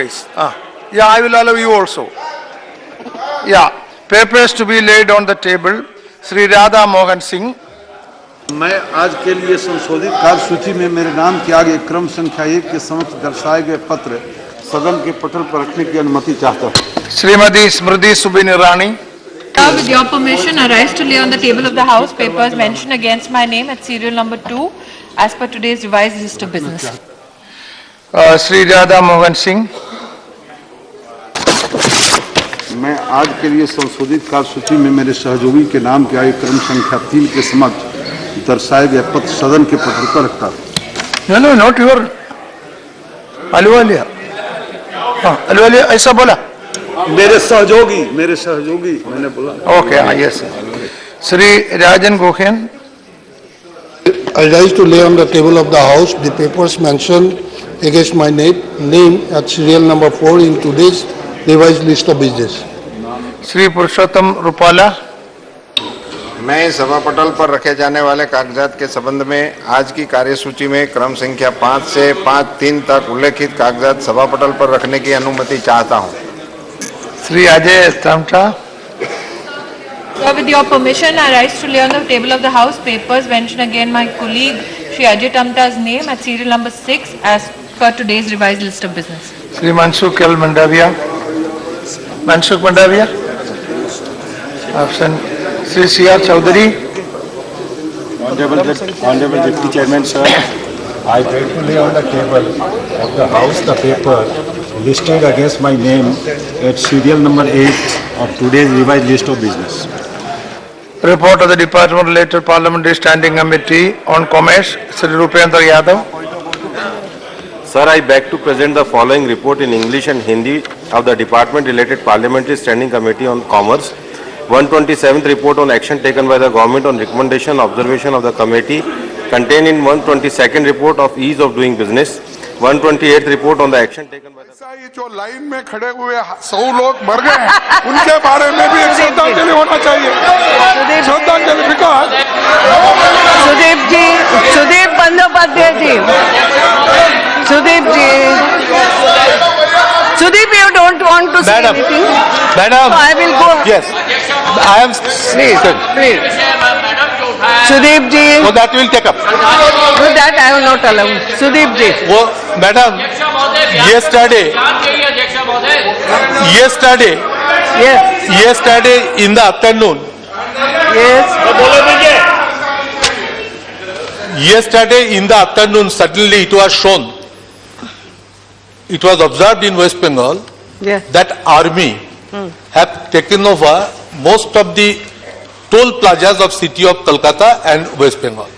raise. Yeah, I will allow you also. Yeah, papers to be laid on the table. Sri Radha Mohan Singh. मैं आज के लिए संशोधित कार्यसूची में मेरे नाम के आगे क्रम संख्या 1 के समक्ष दर्शाए गए पत्र सदन के पटल पर रखने की अनुमति चाहता हूँ। Srimati Smriti Subin Irani. With your permission, I rise to lay on the table of the House papers mentioned against my name at serial number 2 as per today's revised list of business. Sri Radha Mohan Singh. मैं आज के लिए संशोधित कार्यसूची में मेरे सहयोगी के नाम के आगे क्रम संख्या 3 के समक्ष दर्शाए गए पत्र सदन के पटल पर रखता हूँ। No, not your. अलवालिया। अलवालिया ऐसा बोला? मेरे सहयोगी मैंने बोला। Okay, yes. Sri Rajan Gohen. I rise to lay on the table of the House the papers mentioned against my name at serial number 4 in today's revised list of business. Sri Purushottam Rupala. मैं सभा पटल पर रखे जाने वाले कागजात के संबंध में आज की कार्यसूची में क्रम संख्या 5 से 5(3) तक उल्लेखित कागजात सभा पटल पर रखने की अनुमति चाहता हूं। Sri Ajay Tamta. With your permission, I rise to lay on the table of the House papers mentioned again my colleague Shri Ajay Tamta's name at serial number 6 as per today's revised list of business. Sri Mansukh L. Mandavia. Mansukh Mandavia. Absent. Sri C.R. Chaudhary. Honorable Deputy Chairman, sir, I try to lay on the table of the House the paper listed against my name at serial number 8 of today's revised list of business. Report of the Department related Parliamentary Standing Committee on Commerce. Sri Rupendra Yadav. Sir, I beg to present the following report in English and Hindi of the Department related Parliamentary Standing Committee on Commerce. 127th report on action taken by the government on recommendation observation of the committee contained in 122nd report of ease of doing business. 128th report on the action taken by the ये जो line में खड़े हुए 100 लोग मर गए हैं उनके बारे में भी एक श्रद्धांजलि होना चाहिए। श्रद्धांजलि विकास सुदीप बंदोपाध्याय जी, सुदीप जी, Sudeep, you don't want to say anything? Madam, so I will go. Yes, I am. Please. Sudeep ji. So that will take up. So that I will not allow. Sudeep ji. Oh, Madam, yesterday in the afternoon. Yes. Yesterday in the afternoon, suddenly it was shown. It was observed in West Bengal that army have taken over most of the toll plazas of city of Kolkata and West Bengal.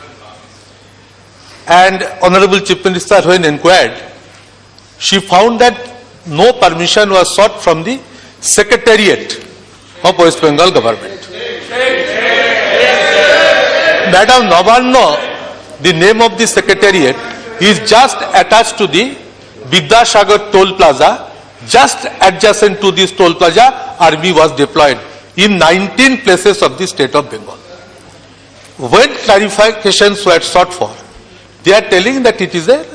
And Honorable Chief Minister, when inquired, she found that no permission was sought from the Secretariat of West Bengal government. Madam Navarno, the name of the Secretariat is just attached to the Vidyasagar Toll Plaza. Just adjacent to this toll plaza, army was deployed in 19 places of the state of Bengal. When clarifications were sought for, they are telling that it is a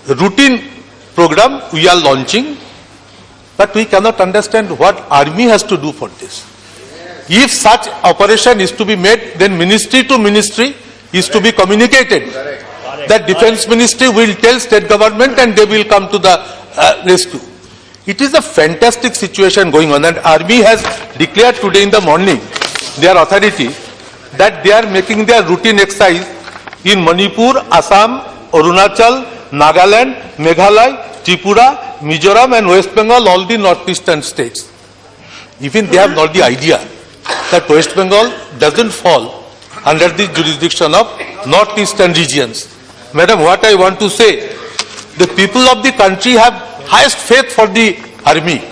routine program we are launching, but we cannot understand what army has to do for this. If such operation is to be made, then ministry to ministry is to be communicated. That defense ministry will tell state government and they will come to the rescue. It is a fantastic situation going on, and army has declared today in the morning, their authority, that they are making their routine exercise in Manipur, Assam, Arunachal, Nagaland, Meghalaya, Tripura, Mizoram and West Bengal, all the northeastern states. Even they have not the idea that West Bengal doesn't fall under the jurisdiction of northeastern regions. Madam, what I want to say, the people of the country have highest faith for the army.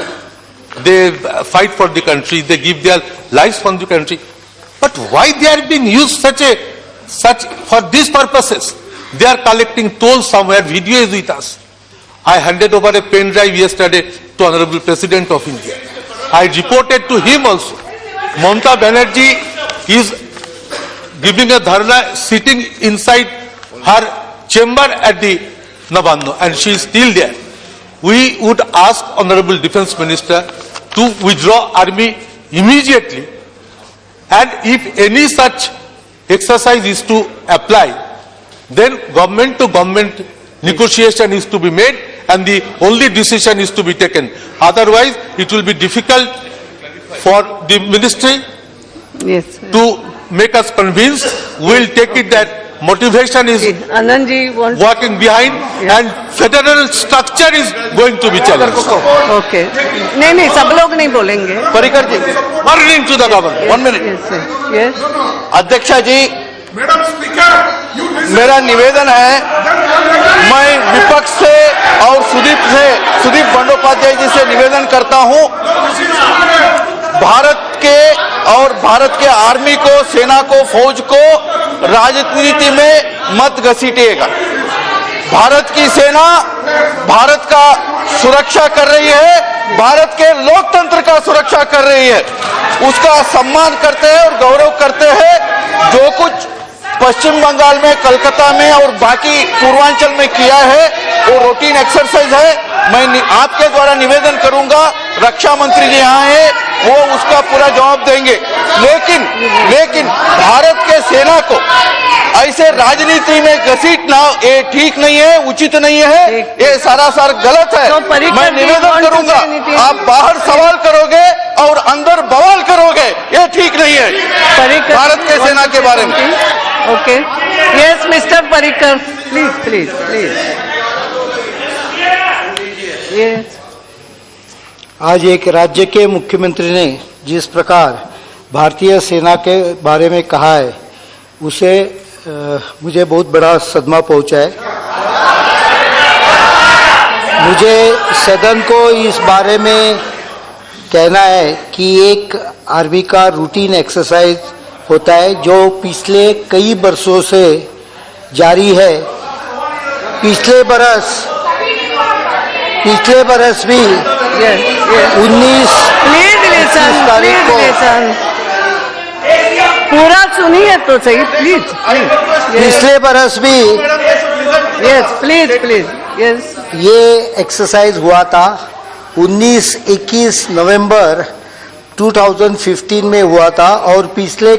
They fight for the country, they give their lives for the country. But why they are being used such for these purposes? They are collecting tolls somewhere, video is with us. I handed over a pen drive yesterday to Honorable President of India. I reported to him also. Mamata Banerjee is giving a dharna, sitting inside her chamber at the Navarno, and she is still there. we would ask Honorable Defence Minister to withdraw army immediately, and if any such exercise is to apply, then government to government negotiation is to be made and the only decision is to be taken. Otherwise, it will be difficult for the ministry Yes. Sir. to make us convinced. We will take it that motivation is Anand ji wants. working behind and federal structure is going to be challenged. Okay. नहीं सब लोग नहीं बोलेंगे. परिकर जी, Warning to the government. 1 minute. Yes, sir. Yes. अध्यक्षा जी, madam speaker, मेरा निवेदन है, मैं विपक्ष से और सुदीप बंदोपाध्याय जी से निवेदन करता हूं, भारत के आर्मी को, सेना को, फौज को राजनीति में मत घसीटिएगा। भारत की सेना भारत का सुरक्षा कर रही है, भारत के लोकतंत्र का सुरक्षा कर रही है, उसका सम्मान करते हैं और गौरव करते हैं। जो कुछ पश्चिम बंगाल में, कलकत्ता में और बाकी पूर्वांचल में किया है वो रूटीन एक्सरसाइज है। मैं आपके द्वारा निवेदन करूंगा, रक्षा मंत्री जी यहाँ हैं, वो उसका पूरा जवाब देंगे। लेकिन भारत के सेना को ऐसे राजनीति में घसीटना ये ठीक नहीं है, उचित नहीं है, ये सरासर गलत है। तो मैं निवेदन करूंगा, आप बाहर सवाल करोगे और अंदर बवाल करोगे, ये ठीक नहीं है भारत के सेना के बारे में। Okay. Yes mister Parrikar, please. Yes. आज एक राज्य के मुख्यमंत्री ने जिस प्रकार भारतीय सेना के बारे में कहा है, उसे मुझे बहुत बड़ा सदमा पहुंचा है। मुझे सदन को इस बारे में कहना है कि एक आर्मी का रूटीन एक्सरसाइज होता है जो पिछले कई वर्षों से जारी है। पिछले बरस भी 19 तारीख को पूरा सुनिए तो सही, प्लीज. पिछले बरस भी यस प्लीज. यस. ये एक्सरसाइज हुआ था 19-21 नवंबर 2015 में हुआ था और पिछले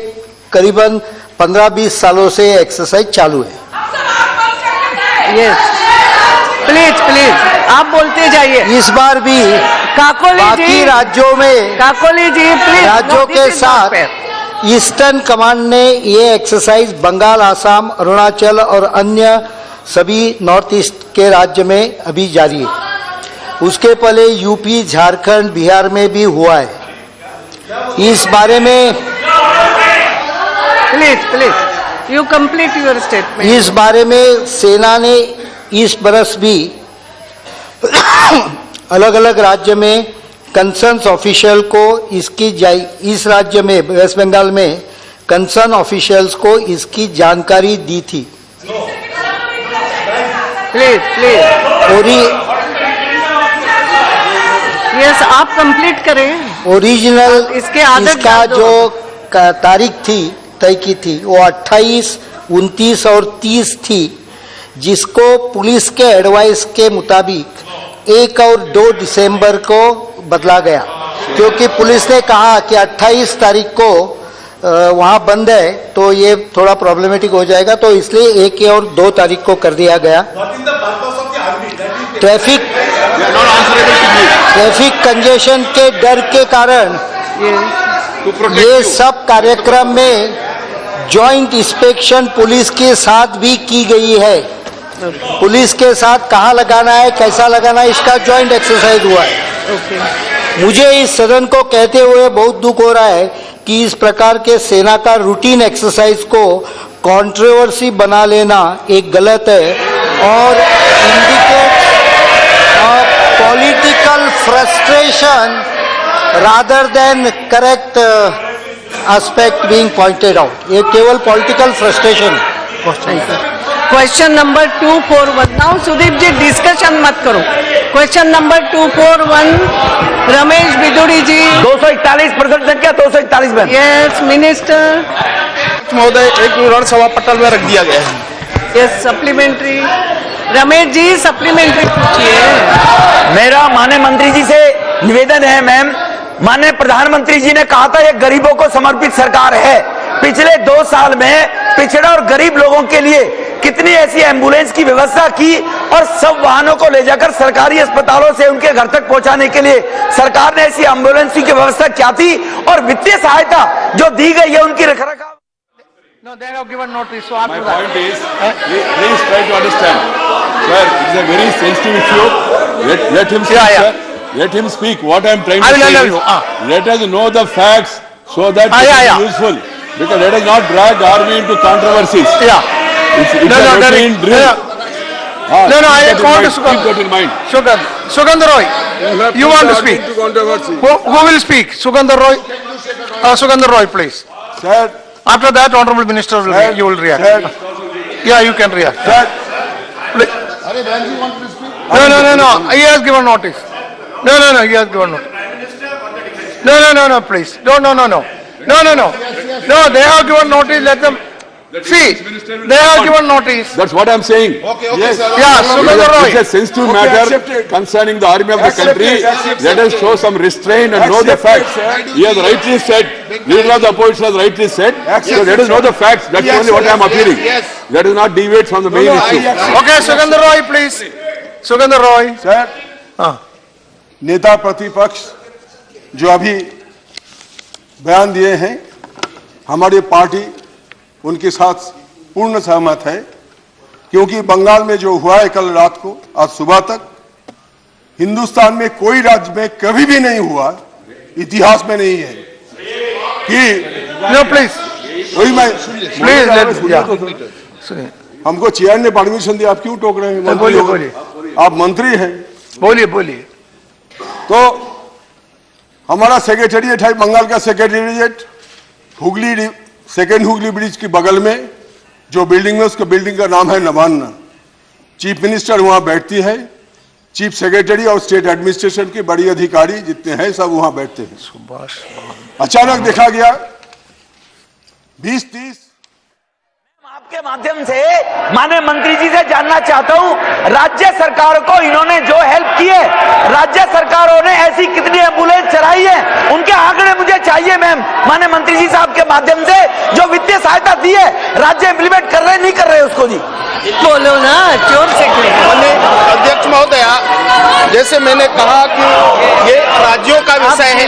करीबन 15-20 सालों से एक्सरसाइज चालू है। यस प्लीज आप बोलते जाइए। इस बार भी काकोली बाकी जी, राज्यों में काकोली जी प्लीज राज्यों के साथ ईस्टर्न कमांड ने ये एक्सरसाइज बंगाल, आसाम, अरुणाचल और अन्य सभी नॉर्थ ईस्ट के राज्य में अभी जारी है। उसके पहले यूपी, झारखंड, बिहार में भी हुआ है। इस बारे में please you complete your statement. इस बारे में सेना ने इस बरस भी अलग अलग राज्य में कंसर्न ऑफिशियल को इस राज्य में वेस्ट बंगाल में कंसर्न ऑफिशियल्स को इसकी जानकारी दी थी। प्लीज यस आप कंप्लीट करें। ओरिजिनल इसका जो तारीख थी तय की थी वो 28, 29 और 30 थी, जिसको पुलिस के एडवाइस के मुताबिक 1 और 2 दिसंबर को बदला गया, क्योंकि पुलिस ने कहा कि 28 तारीख को वहाँ बंद है तो ये थोड़ा प्रॉब्लमेटिक हो जाएगा, तो इसलिए 1 और 2 तारीख को कर दिया गया। ट्रैफिक कंजेशन के डर के कारण ये सब कार्यक्रम में जॉइंट इंस्पेक्शन पुलिस के साथ भी की गई है। पुलिस के साथ कहाँ लगाना है, कैसा लगाना है, इसका जॉइंट एक्सरसाइज हुआ है। मुझे इस सदन को कहते हुए बहुत दुख हो रहा है कि इस प्रकार के सेना का रूटीन एक्सरसाइज को कंट्रोवर्सी बना लेना एक गलत है और indicate political frustration rather than correct aspect being pointed out. ये केवल पॉलिटिकल फ्रस्ट्रेशन है। क्वेश्चन नंबर 241 नाउ सुदीप जी डिस्कशन मत करो। क्वेश्चन नंबर 241 रमेश बिदुड़ी जी 241 प्रखंड संख्या 241 में। यस मिनिस्टर महोदय, एक विवरण सभा पटल में रख दिया गया है। Yes supplementary Ramesh ji supplementary पूछिए। मेरा माननीय मंत्री जी से निवेदन है मैम, माननीय प्रधानमंत्री जी ने कहा था ये गरीबों को समर्पित सरकार है। पिछले 2 साल में पिछड़ा और गरीब लोगों के लिए कितनी ऐसी एम्बुलेंस की व्यवस्था की और सब वाहनों को ले जाकर सरकारी अस्पतालों से उनके घर तक पहुंचाने के लिए सरकार ने ऐसी एम्बुलेंस की व्यवस्था क्या थी और वित्तीय सहायता जो दी गई है उनकी रखरखाव। No, they have given notice, so after My that. point is, please try to understand. Sir, it's a very sensitive issue. Let him speak, Yeah, yeah. sir. Let him speak. What I am trying I to will say allow is, you. let us know the facts so that it yeah, is yeah. useful. Because let us not drag army into controversies. Yeah. It's No, a no, there routine is- drill. No, no, I keep that in call mind. to Sugandh. Keep that in mind. Sugandh Roy, you want to speak? Controversy. Who will speak? Sugandh Roy? Sugandh Roy, please. Sir, After that, Honorable Minister will, sir, you will react. Sir, Yeah, you can react. sir, No, no, no, no, he has given notice. No, no, no, he has given notice. No, no, no, no, please. No, no, no, no. No, no, no. No, they have given notice, let them, see, they have given notice. that's what I am saying. Yes. Yeah, Sugandh Roy. It's a sensitive matter concerning the army of the country. Let us show some restraint and know the facts. He has rightly said, leader of the opposition has rightly said. So let us know the facts. That's only what I am appealing. Let us not deviate from the main issue. Okay, Sugandh Roy, please. Sugandh Roy. Sir, हाँ. नेता प्रतिपक्ष जो अभी बयान दिए हैं, हमारी party उनके साथ पूर्ण सहमत है, क्योंकि बंगाल में जो हुआ है कल रात को, आज सुबह तक हिंदुस्तान में कोई राज्य में कभी भी नहीं हुआ, इतिहास में नहीं है कि No, please. वही मैं Please, let, हमको चेयर ने परमिशन दिया, आप क्यों टोक रहे हैं? मंत्री बोलिए, हो। बोलिए। आप मंत्री हैं, बोलिए, बोलिए. तो हमारा सेक्रेटेरिएट है, बंगाल का secretariat Hooghly, second Hooghly bridge की बगल में जो बिल्डिंग है, उसके बिल्डिंग का नाम है नवान्ना। चीफ मिनिस्टर वहां बैठती है, चीफ सेक्रेटरी और स्टेट एडमिनिस्ट्रेशन के बड़ी अधिकारी जितने हैं सब वहां बैठते हैं। अचानक देखा गया 20-30 आपके माध्यम से माननीय मंत्री जी से जानना चाहता हूं, राज्य सरकार को इन्होंने जो हेल्प की है, राज्य सरकारों ने ऐसी कितनी एम्बुलेंस चलाई है, उनके आंकड़े मुझे चाहिए मैम। माननीय मंत्री जी साहब के माध्यम से जो वित्तीय सहायता दी है, राज्य इंप्लीमेंट कर रहे नहीं कर रहे उसको जी? बोलो ना, जोर से माननीय अध्यक्ष महोदया, जैसे मैंने कहा कि ये राज्यों का विषय है,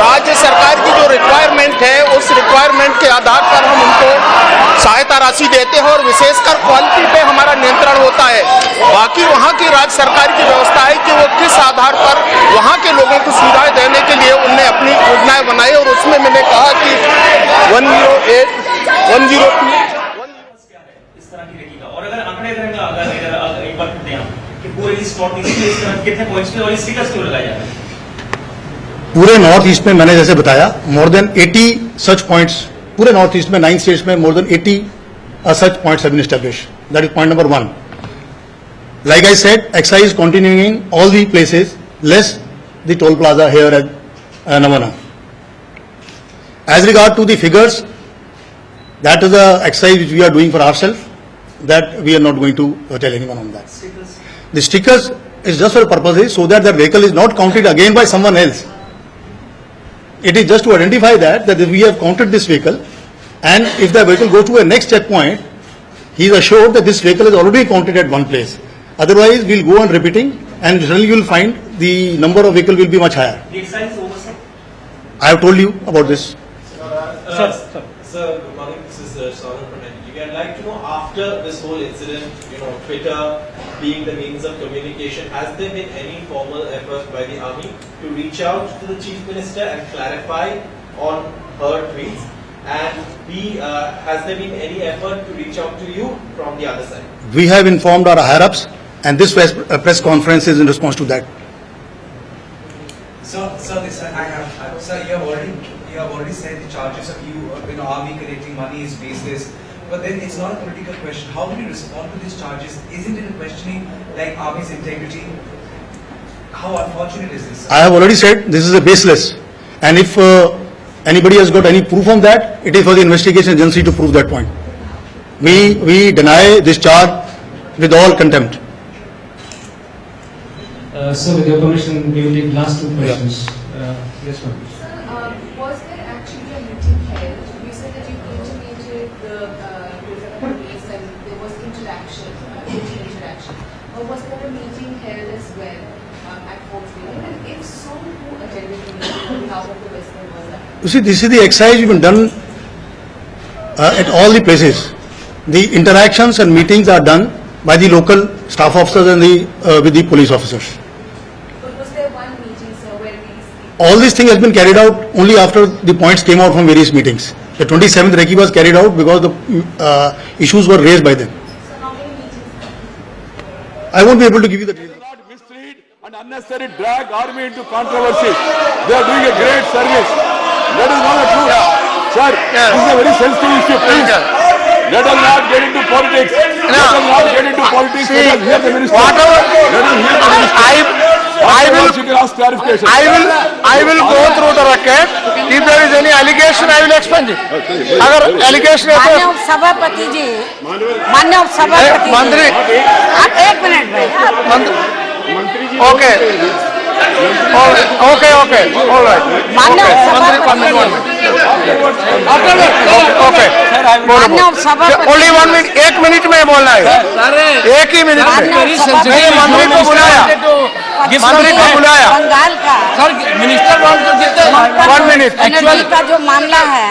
राज्य सरकार की जो रिक्वायरमेंट है उस रिक्वायरमेंट के आधार पर हम उनको सहायता राशि देते हैं और विशेषकर क्वालिटी पे हमारा नियंत्रण होता है। बाकी वहाँ की राज्य सरकार की व्यवस्था है कि वो किस आधार पर वहाँ के लोगों को सुविधाएं देने के लिए उनने अपनी योजनाएं बनाई और उसमें मैंने कहा कि 108, 102 इस तरह की रहेगा। और अगर आंकड़े रहेगा, अगर एक बार फिर यहाँ कि पूरे इस नॉर्थ ईस्ट में इस तरह कितने पॉइंट्स पे और इस स्टिकर्स क्यों लगाए जा रहे हैं? पूरे नॉर्थ ईस्ट में मैंने जैसे बताया, मोर देन 80 सच पॉइंट्स, पूरे नॉर्थ ईस्ट में 9 स्टेट्स में more than 80 such points have been established. That is point number 1. Like I said, exercise is continuing in all the places, less the toll plaza here at Navana. As regard to the figures, that is the exercise which we are doing for ourselves, that we are not going to tell anyone on that. The stickers is just for purposes so that vehicle is not counted again by someone else. It is just to identify that if we have counted this vehicle, and if the vehicle goes to a next checkpoint, he is assured that this vehicle is already counted at one place. Otherwise, we'll go on repeating, and suddenly you will find the number of vehicle will be much higher. The exercise is over, sir. I have told you about this. Sir, good morning. This is Saurabh from NTV. I'd like to know, after this whole incident, Twitter being the means of communication, has there been any formal effort by the army to reach out to the Chief Minister and clarify on her tweets? And B, has there been any effort to reach out to you from the other side? We have informed our higher-ups, and this press conference is in response to that. Sir, you have already said the charges of you, army collecting money is baseless. But then it's not a political question. How do you respond to these charges? Isn't it a questioning like army's integrity? How unfortunate is this, sir? I have already said this is a baseless, and if anybody has got any proof on that, it is for the investigation agency to prove that point. We deny this charge with all contempt. Sir, with your permission, we will take last two questions. Yes, ma'am. Was there actually a meeting held? You said that you intimated the police and there was interaction, interaction. Or was there a meeting held as well at Fort William? And if so, who attended the meeting on behalf of the West Bengal? You see, this is the exercise we've done at all the places. The interactions and meetings are done by the local staff officers and with the police officers. But was there one meeting, sir, where these people... All this thing has been carried out only after the points came out from various meetings. The 27th recce was carried out because the issues were raised by them. So how many meetings? I won't be able to give you the details. Not mislead and unnecessary drag army into controversy. They are doing a great service. That is not the truth. Sir, this is a very sensitive issue. Please, let us not get into politics. Let us not get into politics. Let us hear the minister. Whatever, Let us hear the minister. You can ask clarification. I will go through the record. If there is any allegation, I will expunge it. अगर allegation है तो सभापति जी, माननीय सभापति मंत्री, आप एक minute भाई. okay, okay, all right. माननीय सभापति Okay. माननीय सभापति Only 1 minute, 1 minute में बोलना है. एक ही मिनट में. मैंने मंत्री को बुलाया. मंत्री को बुलाया. बंगाल का सर मिनिस्टर वन तो जितने 1 minute. एनर्जी का जो मामला है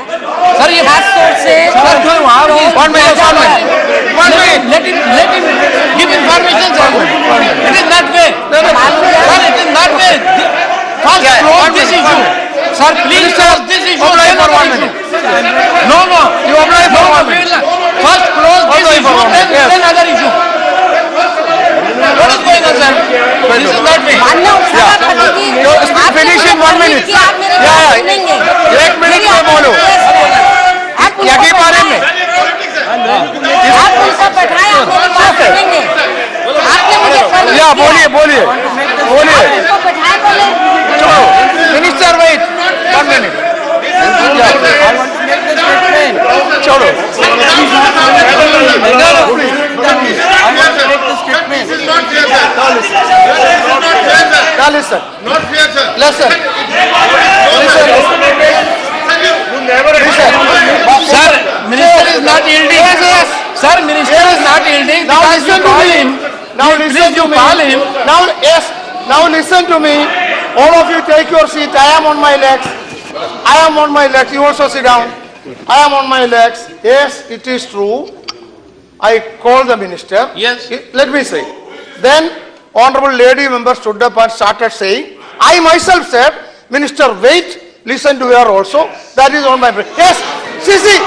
सर ये खास तौर से सर क्यों वहाँ 1 minute. Let him give information, sir. It is not way. Sir, it is not way. First close this issue. Sir, please close this issue. Apply for 1 minute. No. You apply for 1 minute. First close this issue, then other issue. What is going on, sir? This is not way. माननीय सभापति जी Finish in 1 minute. आप मेरे बात सुनेंगे. 1 minute में बोलो. क्या के बारे में? आप उनको बैठाएं, आप मेरी बात सुनेंगे. आपने मुझे या बोलिए बोलिए बोलिए. उनको बैठाएं बोले. चलो मिनिस्टर वेट 1 minute. चलो. Listen. Not fair, sir. Listen. Sir, minister is not yielding. Yes. Sir, minister is not yielding. Now Because listen you to call me. him. Now Please listen to you me. call him. Now yes. Now listen to me. All of you take your seat. I am on my legs. I am on my legs. You also sit down. I am on my legs. Yes, it is true. I called the minister. Yes. Let me say. Then honorable lady member stood up and started saying, I myself said, Minister, wait, listen to her also. That is on my brain. Yes, see.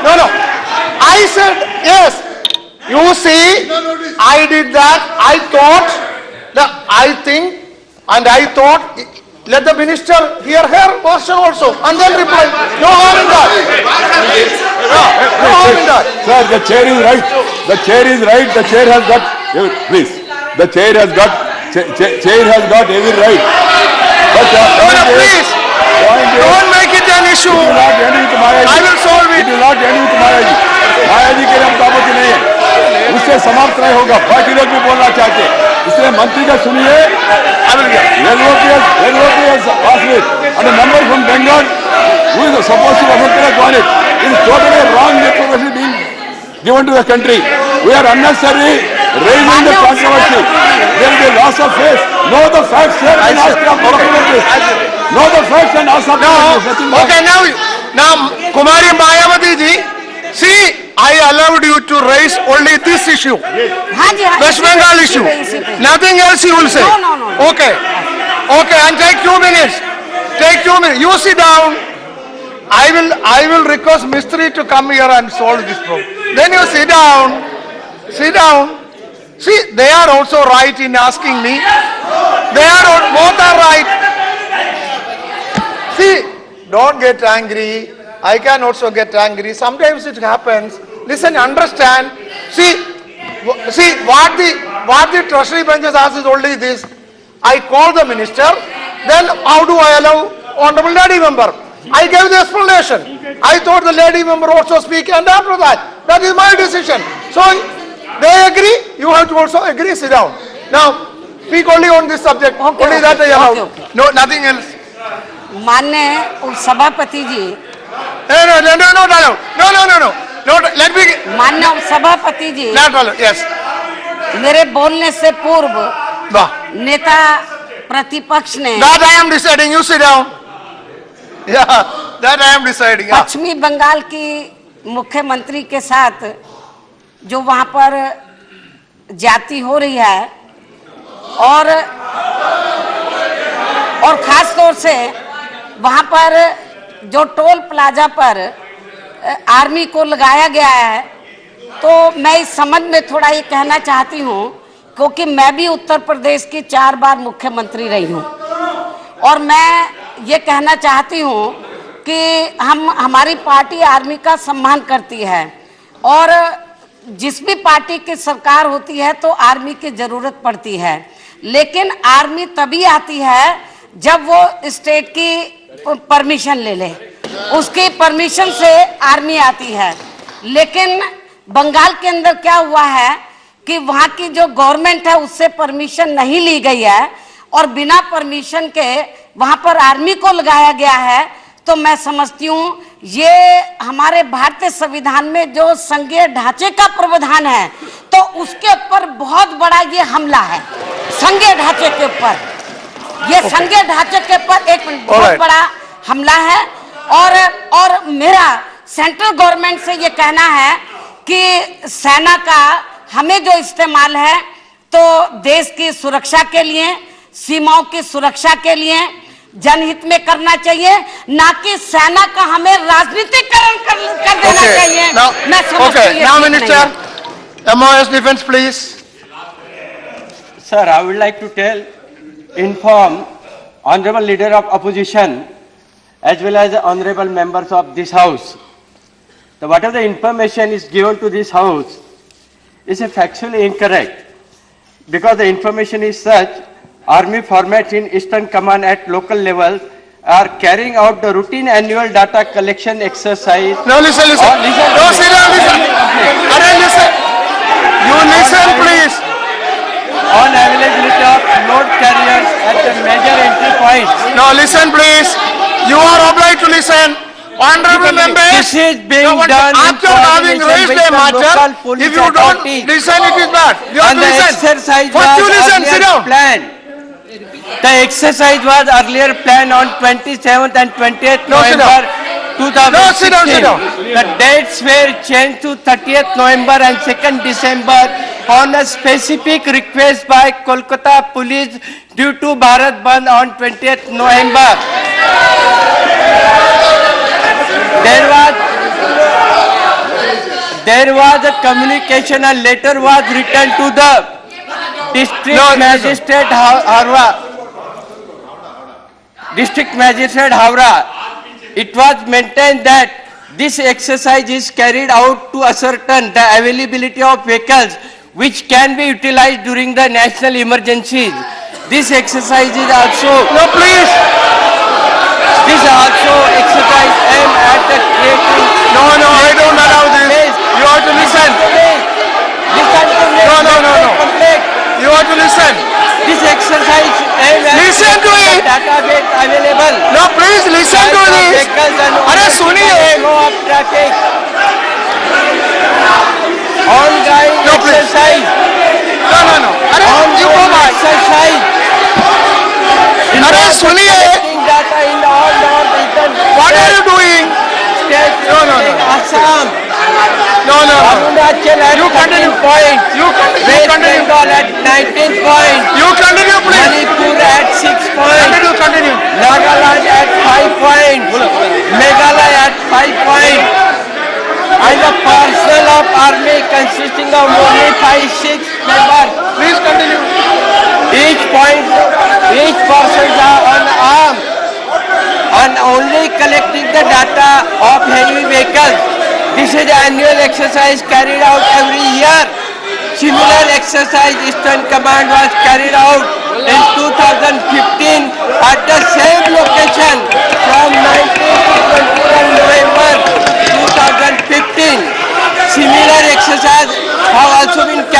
No. I said, yes. You see, I did that. I thought, let the minister hear her version also and then reply. No harm in that. No harm in that. Sir, the chair is right. The chair is right. The chair has got. Please. The chair has got. Chair has got every right. But Please, don't make it an issue. I will solve it. It will not end with Mayaji. Mayaji के लिए हम आपत्ति नहीं है. उससे समाप्त नहीं होगा. बाकी लोग भी बोलना चाहते हैं. इसलिए मंत्री का सुनिए. Legislative passed it. And a member from Bengal who is supposed to have got it. It is totally wrong information being given to the country. We are unnecessarily raising the controversy. There will be loss of face. Know the facts here and ask for documentaries. Know the facts and ask for documentaries. Okay, now Kumari Mayawati ji, see, I allowed you to raise only this issue. हाँ जी, हाँ जी, West Bengal issue. Nothing else you will say. No. Okay, and take 2 minutes. You sit down. I will request Mistry to come here and solve this problem. Then you sit down. See, they are also right in asking me. Both are right. See, don't get angry. I can also get angry. Sometimes it happens. Listen, understand. See what the treasury bench has asked is only this. I call the minister. Then how do I allow honorable lady member? I gave the explanation. I thought the lady member also speak, and after that is my decision. So They agree, you have to also agree, sit down. Now, speak only on this subject, only that I allow. No, nothing else. माननीय सभापति जी, No, let me, माननीय सभापति जी, not allow, yes. मेरे बोलने से पूर्व Bah. नेता प्रतिपक्ष ने That I am deciding, you sit down. Yeah, that I am deciding. Yeah. पश्चिमी बंगाल की मुख्यमंत्री के साथ जो वहां पर जाति हो रही है और खास तौर से वहां पर जो टोल प्लाजा पर आर्मी को लगाया गया है, तो मैं इस संबंध में थोड़ा ये कहना चाहती हूँ, क्योंकि मैं भी उत्तर प्रदेश की 4 बार मुख्यमंत्री रही हूँ और मैं ये कहना चाहती हूँ कि हमारी पार्टी आर्मी का सम्मान करती है और जिस भी पार्टी की सरकार होती है तो आर्मी की जरूरत पड़ती है, लेकिन आर्मी तभी आती है जब वो स्टेट की परमिशन ले ले, उसकी परमिशन से आर्मी आती है। लेकिन बंगाल के अंदर क्या हुआ है कि वहाँ की जो गवर्नमेंट है उससे परमिशन नहीं ली गई है और बिना परमिशन के वहाँ पर आर्मी को लगाया गया है। तो मैं समझती हूँ ये हमारे भारतीय संविधान में जो संघीय ढांचे का प्रावधान है तो उसके ऊपर बहुत बड़ा ये हमला है। संघीय ढांचे के ऊपर, ये संघीय ढांचे के ऊपर एक बहुत बड़ा हमला है और मेरा सेंट्रल गवर्नमेंट से ये कहना है कि सेना का हमें जो इस्तेमाल है तो देश की सुरक्षा के लिए, सीमाओं की सुरक्षा के लिए, जनहित में करना चाहिए, ना कि सेना का हमें राजनीतिकरण कर देना चाहिए। मैं समझती हूँ। Now Minister, MOS Defense please. Sir, I would like to inform Honorable Leader of Opposition as well as the Honorable Members of this House that whatever the information is given to this House is factually incorrect, because the information is such: Army formats in Eastern Command at local level are carrying out the routine annual data collection exercise. No, listen. No, sit down, listen. Listen. You listen, please. On availability of load carriers at the major entry points. No, listen, please. You are obliged to listen. Honorable members, this is being done after having raised a matter, if you don't listen, it is bad. You have and to the listen. exercise First you was listen, sit earlier down. planned. The exercise was earlier planned on 27th and 20th No, sit November down. 2016. No, sit down, sit down. The dates were changed to 30th November and 2nd December on a specific request by Kolkata Police due to Bharat Bandh on 20th November. There was a communication, a letter was written to the District Magistrate Howrah. It was maintained that this exercise is carried out to ascertain the availability of vehicles which can be utilized during the national emergencies. This exercise is also... No, please. This also exercise aimed at the creating... No, I don't allow this. You have to listen. Listen to me. No. You have to listen. This exercise aimed at Listen to it. database available. No, please listen to this. अरे सुनिए. Flow of traffic. Ongoing exercise. No. अरे you go back. Exercise. अरे सुनिए. Collecting data in all northeastern What are you doing? states, including Assam. No. Arunachal at You continue. 13 points. West continue. Bengal at 19 points. You continue, please. Manipur at 6 points. Continue. Nagaland at 5 points. Meghalaya at 5 points. And the personnel of army consisting of only 5-6 members. Please continue. Each persons are unarmed and only collecting the data of heavy vehicles. This is an annual exercise carried out every year. Similar exercise Eastern Command was carried out in 2015 at the same location from 19th to 21 November 2015. Similar exercise have also been carried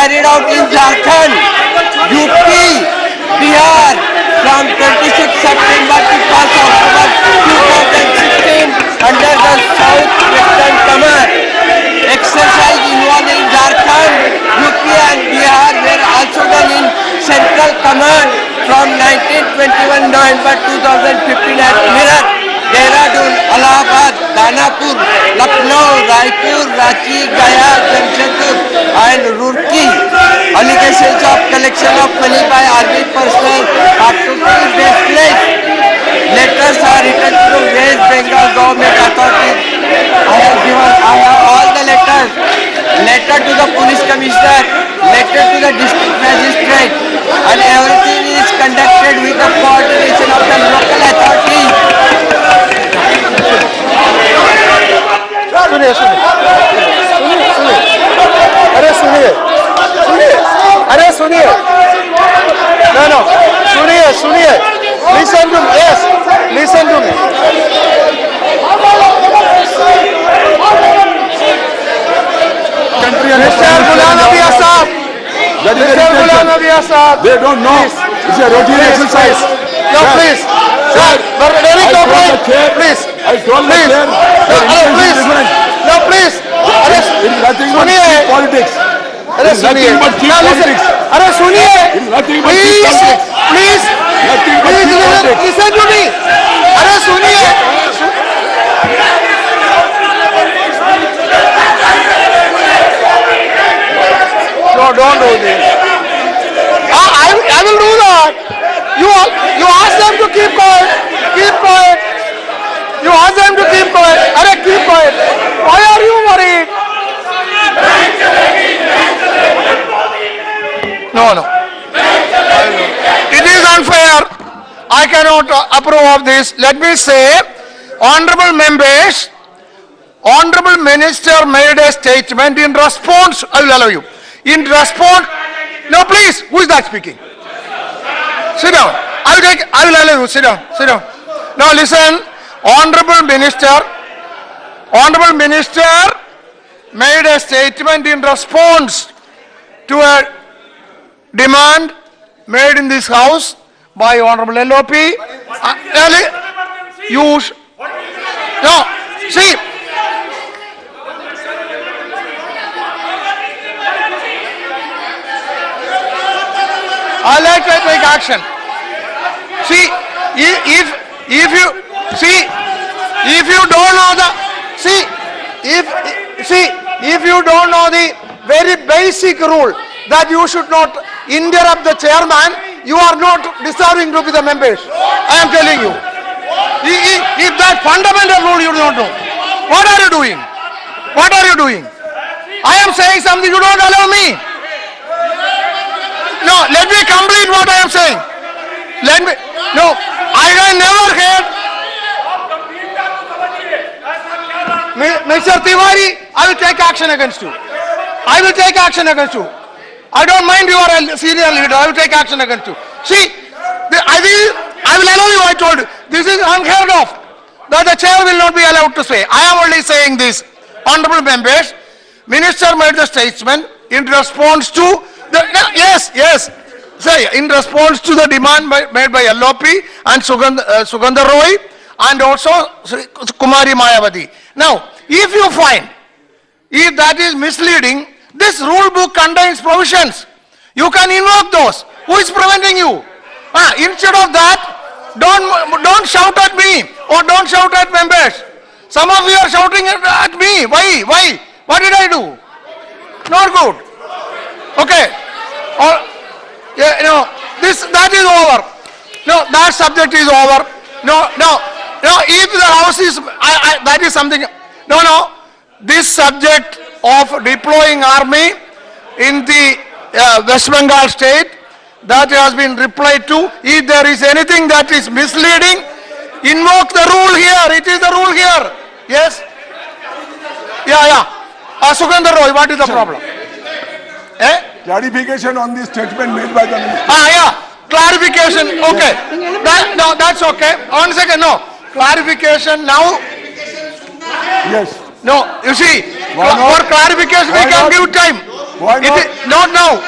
November 2015 at Meerut, Dehradun, Allahabad, Danapur, Lucknow, Raipur, Ranchi, Gaya, Jamshedpur and Roorkee. Allegations of collection of money by army personnel are totally baseless. Letters are written to West Bengal government authorities. I have all the letters. Letter to the police commissioner, letter to the district magistrate, and everything is conducted with the coordination of the local authorities. सुनिए सुनिए अरे सुनिए अरे सुनिए no सुनिए listen to me, yes, listen to me. Mr. Ghulam Nabi Azad, Mr. Ghulam Nabi Azad, They don't know. It's a routine exercise. no please, sir, but very cooperate, please, I told the please, chair. no please, अरे It is nothing but सुनिए cheap politics. अरे It is nothing सुनिए but cheap Now listen. politics. अरे सुनिए It is nothing but cheap please politics. please Nothing but please cheap politics. listen to me अरे सुनिए no don't do this I will do that you ask them to keep quiet you ask them to keep quiet अरे keep quiet why are you worried no it is unfair I cannot approve of this let me say honorable members honorable minister made a statement in response I will allow you in response no please who is that speaking sit down I will allow you sit down now listen honorable minister made a statement in response to a demand made in this house by honorable LOP no see I like to take action. See, if you don't know the if you don't know the very basic rule that you should not interrupt the chairman, you are not deserving to be the members. I am telling you. If that fundamental rule you do not know, what are you doing? I am saying something you don't allow me. No, let me complete what I am saying. I have never heard. Mr. Tiwari, I will take action against you. I don't mind you are a senior leader. I will take action against you. See, I will allow you, I told you. This is unheard of. That the chair will not be allowed to say. I am only saying this. Honorable members, minister made the statement in response to yes. Say, in response to the demand made by LOP and Sugandha Roy and also Kumari Mayawati. Now, if you find, if that is misleading, this rule book contains provisions. You can invoke those. Who is preventing you? Instead of that, don't shout at me or don't shout at members. Some of you are shouting at me. Why? What did I do? Not good. Okay. That is over. No, that subject is over. No. If the house is, that is something. No. This subject of deploying army in the West Bengal state, that has been replied to. If there is anything that is misleading, invoke the rule here. It is the rule here. Yes. Yeah. Sugandha Roy, what is the problem? Clarification on the statement made by the minister. Clarification. Okay. That's okay. 1 second. No. Clarification now. Yes. No. You see, for clarification we can give time. Why not? Not now.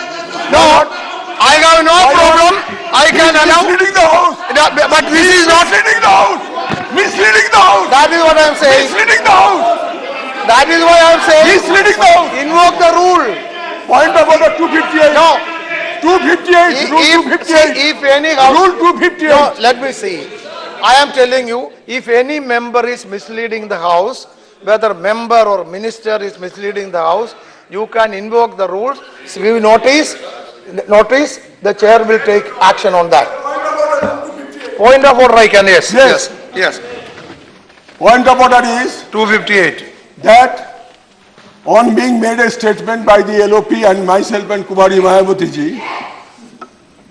No. I have no problem. I can allow. Misleading the house. But this is not. Misleading the house. That is what I am saying. Misleading the house. That is why I am saying. Misleading the house. Invoke the rule. Point about the 258. No. 258, Rule 258. If any house... Rule 258. No, let me see. I am telling you, if any member is misleading the house, whether member or minister is misleading the house, you can invoke the rules, give notice, the chair will take action on that. Point of order I can, yes. Yes. Point of order is 258. that on being made a statement by the LOP and myself and Kumari Mayawati ji,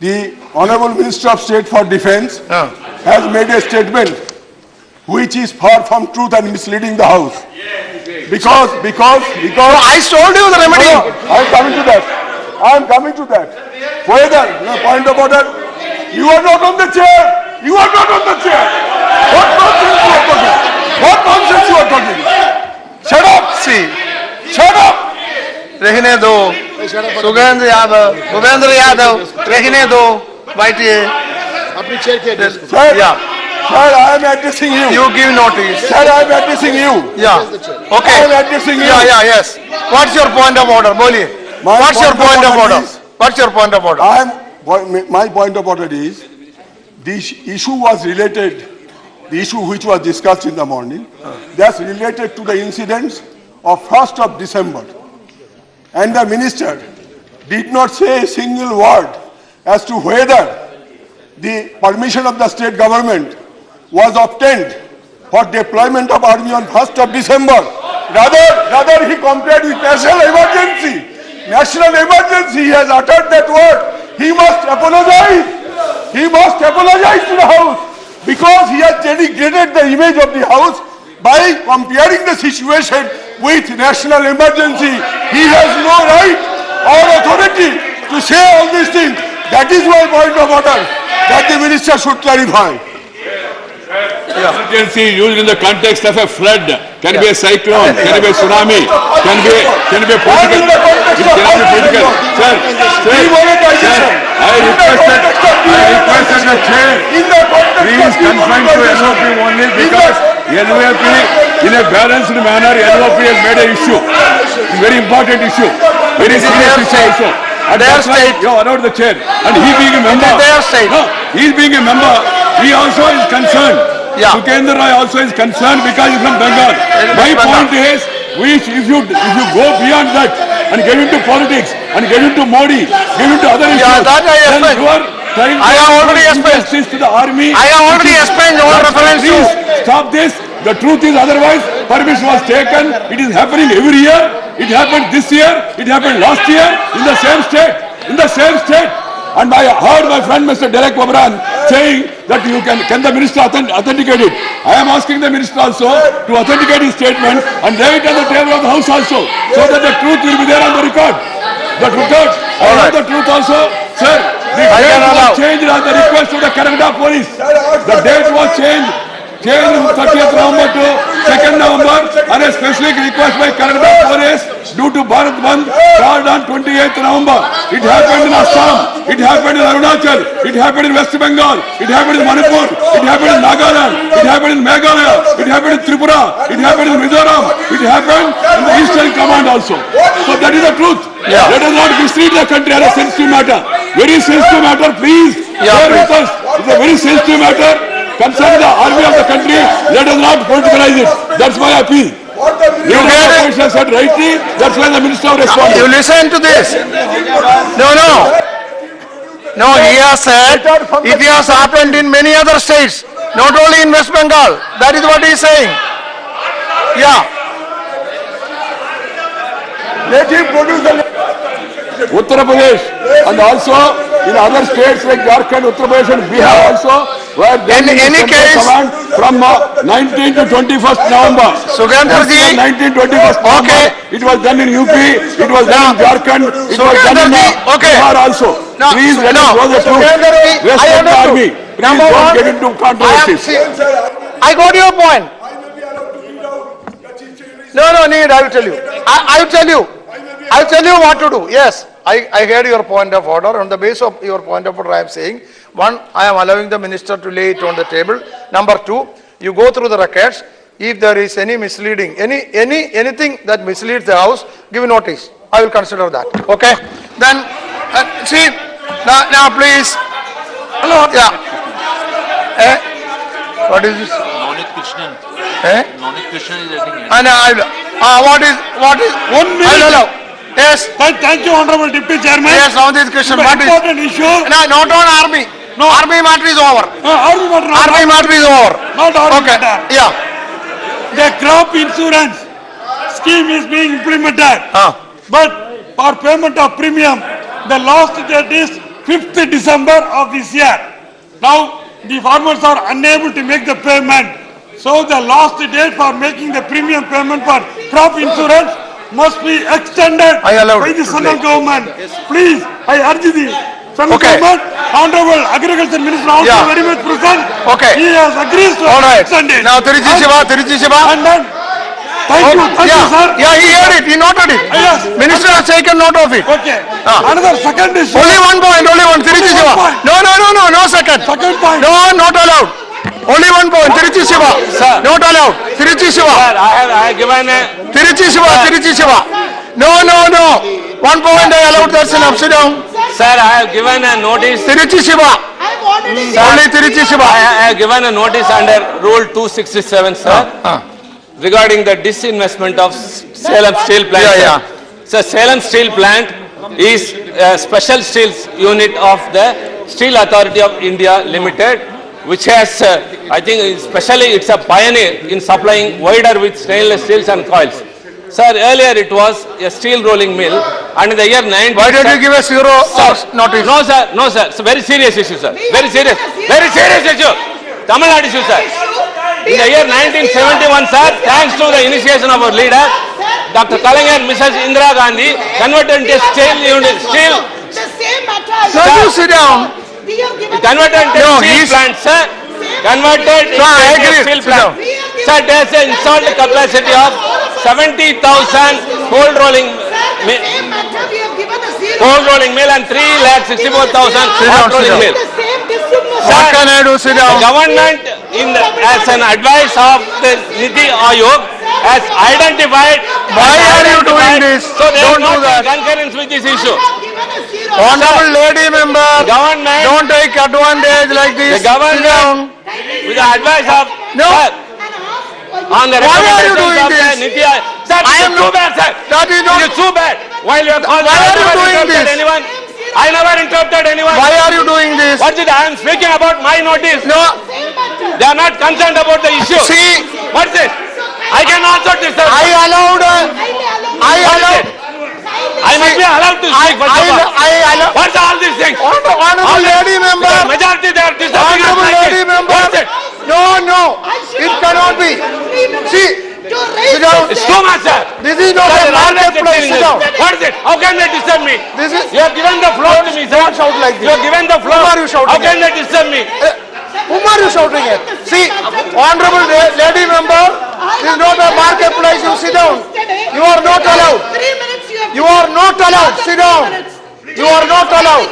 the Honorable Minister of State for Defence has made a statement which is far from truth and misleading the House. Because I told you the remedy. I am coming to that. Whether, no, point of order, you are not on the chair. You are not on the chair. What nonsense you are talking? What nonsense you are talking? Shut up. See, Shut up. रहने दो, सुगेंद्र यादव, भूपेंद्र यादव, रहने दो, बैठिए. अपनी chair के Sir, Yeah. sir, I am addressing you. You give notice. Sir, I am addressing you. Yeah. Okay. I am addressing you. Yes. What's your point of order? बोलिए. My What's your point of order? is- What's your point of order? My point of order is, this issue was related, the issue which was discussed in the morning, that's related to the incidents of 1st of December. And the minister did not say a single word as to whether the permission of the state government was obtained for deployment of army on 1st of December. Rather he compared with national emergency. National emergency, he has uttered that word. He must apologize. He must apologize to the House because he has denigrated the image of the House by comparing the situation with national emergency. He has no right or authority to say all these things. That is my point of order, that the minister should clarify. Emergency used in the context of a flood, can be a cyclone, can be a tsunami, can be a political. It cannot be political. Sir, I requested the chair, please confine to LOP only because LOP in a balanced manner, LOP has made an issue. It's a very important issue, very serious issue also. And that's why you allowed the chair. And he being a member, no, he being a member, he also is concerned. Sukendra Roy also is concerned because he's from Bengal. My point is, if you go beyond that and get into politics and get into Modi, get into other issues, that I then explained. you are trying I have already to explained. assist to the army. I have already explained all reference to... Please stop this. The truth is otherwise, permission was taken. It is happening every year. It happened this year. It happened last year in the same state. In the same state. And I heard my friend Mr. Derek Obran saying that can the minister authenticate it. I am asking the minister also to authenticate his statement and lay it on the table of the House also, so that the truth will be there on the record. The record. I know the truth also. Sir, the date was changed at the request of the Kannada police. The date was changed from 30th November to 2nd November on a specific request by Kannada police due to Bharat Bandh called on 28th November. It happened in Assam, it happened in Arunachal, it happened in West Bengal, it happened in Manipur, it happened in Nagaland, it happened in Meghalaya, it happened in Tripura, it happened in Mizoram, it happened in the Eastern Command also. So that is the truth. Let us not mislead the country on a sensitive matter. Very sensitive matter, please. Bear with us. It's a very sensitive matter. Concerning the army of the country, let us not politicize it. That's my appeal. You get it? Said rightly, that's why the minister responded. You listen to this. No, he has said it has happened in many other states, not only in West Bengal. That is what he is saying. Yeah. Let him produce the... Uttar Pradesh and also in other states like Jharkhand, Uttar Pradesh and Bihar also were done in any case command from 19 to 21st November. Sugandhar ji, 19 to 21st November. It was done in UP, it was done in Jharkhand, it was done in Bihar also. Please let us know the truth. Respect the army. Please don't get into controversies. I got your point. No, need, I will tell you. I will tell you. I will tell you what to do. Yes, I heard your point of order. On the basis of your point of order, I am saying, one, I am allowing the minister to lay it on the table. Number two, you go through the records. If there is any misleading, anything that misleads the House, give notice. I will consider that. Okay? Then, see, Now, please. Hello. Yeah. What is this? Nonit Krishnan. Nonit Krishnan is writing it. And what is 1 minute? Hello. Yes. Thank you, Honorable Deputy Chairman. Yes, now this question. What is important issue? No, not on army. No. Army matter is over. Army matter. Army matter is over. Not army Okay. matter. Yeah. The crop insurance scheme is being implemented. But for payment of premium, the last date is 5th December of this year. Now, the farmers are unable to make the payment. So the last date for making the premium payment for crop insurance must be extended by the central government. Please, I urge the central government, Honorable Agriculture Minister also very much present. Okay. He has agreed to extend it. Now, Tiruchi Shiva. And then, thank you, sir. Yeah, he heard it, he noted it. Yes. Minister has taken note of it. Okay. Another second issue. Only 1 point, only one. Tiruchi Shiva. No second. Second point. No, not allowed. Only 1 point. Tiruchi Shiva. Not allowed. Tiruchi Shiva. Sir, I have given a... Tiruchi Shiva. No. 1 point I allowed, that's enough. Sit down. Sir, I have given a notice... Tiruchi Shiva. Only Tiruchi Shiva. I have given a notice under Rule 267, sir, regarding the disinvestment of Salem Steel Plant. So Salem Steel Plant is a special steels unit of the Steel Authority of India Limited, which has, I think, especially it's a pioneer in supplying wider with stainless steels and coils. Sir, earlier it was a steel rolling mill, and in the year 19... Why did you give a zero notice? No, sir. It's a very serious issue, sir. Very serious issue. Tamil Nadu issue, sir. In the year 1971, sir, thanks to the initiation of our leader, Dr. Kalaignar and Mrs. Indira Gandhi, converted into steel unit, steel. Sir, you sit down. Converted into steel plant, sir. Converted into steel plant. Sir, it has an installed capacity of 70,000 cold rolling mill and 3,64,000 hot rolling mill. What can I do? Sit down. The government, as an advice of the Niti Aayog, has identified... Why are you doing this? So they Don't are do not that. in concurrence with this issue. Honorable lady member, Government... don't take advantage like this. The government, Sit down. with the advice of... No. Sir, on the Why are you recommendations doing of the this? Niti Aayog... Sir, I am too bad, sir. That is not... It is too bad. While you are calling, Why are you I never doing interrupted this? anyone. I never interrupted anyone. Why are you doing this? What is it? I am speaking about my notice. No. They are not concerned about the issue. See, What's it? I can also disturb. I allowed... I must be allowed to speak. First of all. I allowed... What's all these things? Honorable lady member. The majority they are disturbing us Honorable like lady this. member. What's it? No. It cannot be. See, sit down. It's too much, sir. This is not a marketplace. Sit down. What is it? How can they disturb me? This is... You have given the floor to me, sir. Don't shout like this. You have given the floor. Whom are you shouting How can at? they disturb me? Whom are you shouting at? See, honorable lady member, this is not a marketplace. You sit down. You are not allowed. 3 minutes You are not allowed. Sit down. You are not allowed.